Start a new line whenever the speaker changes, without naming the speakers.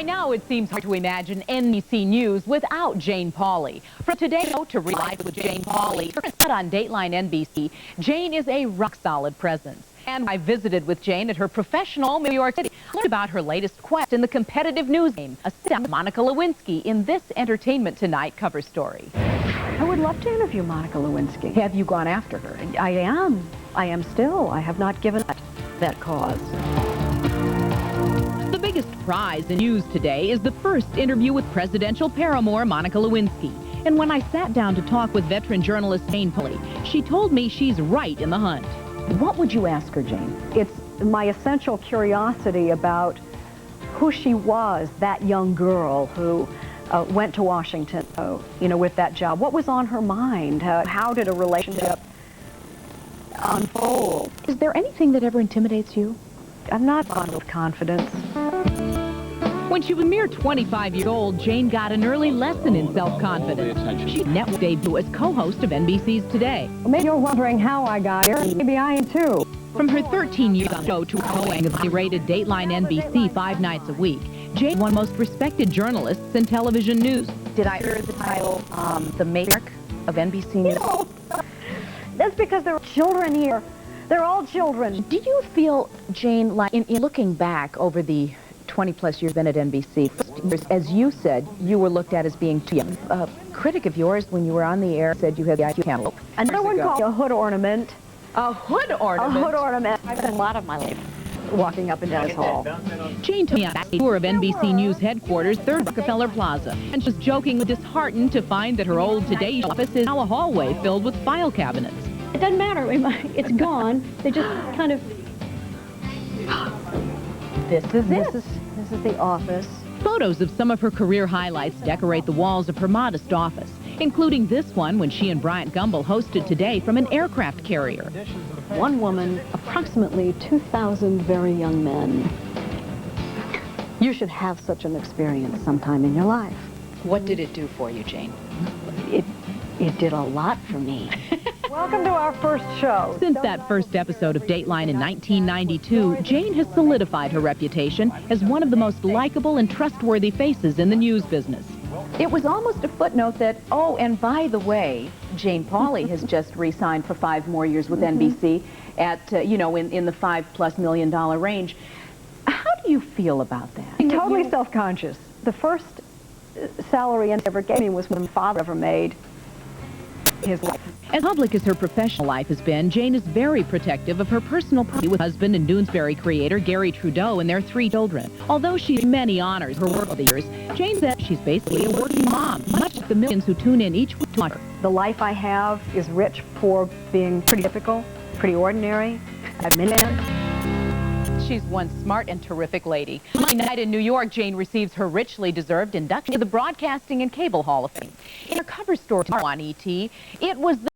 By now, it seems hard to imagine NBC News without Jane Pauley. From today to Relive with Jane Pauley, on Dateline NBC, Jane is a rock-solid presence. And I visited with Jane at her professional home in New York City. Learned about her latest quest in the competitive news game. A sit-down with Monica Lewinsky in this Entertainment Tonight cover story.
I would love to interview Monica Lewinsky.
Have you gone after her?
I am. I am still. I have not given up that cause.
The biggest prize in news today is the first interview with presidential paramour Monica Lewinsky. And when I sat down to talk with veteran journalist Jane Pauley, she told me she's right in the hunt.
What would you ask her, Jane? It's my essential curiosity about who she was, that young girl who went to Washington, with that job. What was on her mind? How did a relationship unfold?
Is there anything that ever intimidates you?
I'm not fond of confidence.
When she was a mere 25 years old, Jane got an early lesson in self-confidence. She network debut as co-host of NBC's Today.
Well, maybe you're wondering how I got here. Maybe I am too.
From her 13 years ago to co-anchor rated Dateline NBC 5 nights a week, Jane one of the most respected journalists in television news.
Did I hear the title, The Matriarch of NBC News? No. That's because there are children here. They're all children.
Do you feel, Jane, like in looking back over the 20-plus years been at NBC, as you said, you were looked at as being too young. A critic of yours, when you were on the air, said you had the IQ cantaloupe.
Another one called a hood ornament.
A hood ornament?
A hood ornament. I've spent a lot of my life walking up and down this hall.
Jane took me on a tour of NBC News headquarters, 3rd Rockefeller Plaza, and she was jokingly disheartened to find that her old Today office is now a hallway filled with file cabinets.
It doesn't matter. It's gone. They just kind of...
This is it.
This is the office.
Photos of some of her career highlights decorate the walls of her modest office, including this one when she and Bryant Gumbel hosted Today from an aircraft carrier.
One woman, approximately 2,000 very young men. You should have such an experience sometime in your life.
What did it do for you, Jane?
It did a lot for me. Welcome to our first show.
Since that first episode of Dateline in 1992, Jane has solidified her reputation as one of the most likable and trustworthy faces in the news business. It was almost a footnote that, oh, and by the way, Jane Pauley has just re-signed for 5 more years with NBC at, in the $5+ million range. How do you feel about that?
I'm totally self-conscious. The first salary I ever gave me was what my father ever made his life.
As public as her professional life has been, Jane is very protective of her personal privacy with husband and Doonesbury creator Gary Trudeau and their 3 children. Although she's many honors her work over the years, Jane says she's basically a working mom, much like the millions who tune in each week to watch her.
The life I have is rich for being pretty typical, pretty ordinary. I have many men.
She's one smart and terrific lady. Monday night in New York, Jane receives her richly deserved induction to the Broadcasting and Cable Hall of Fame. In her cover story tomorrow on ET, it was the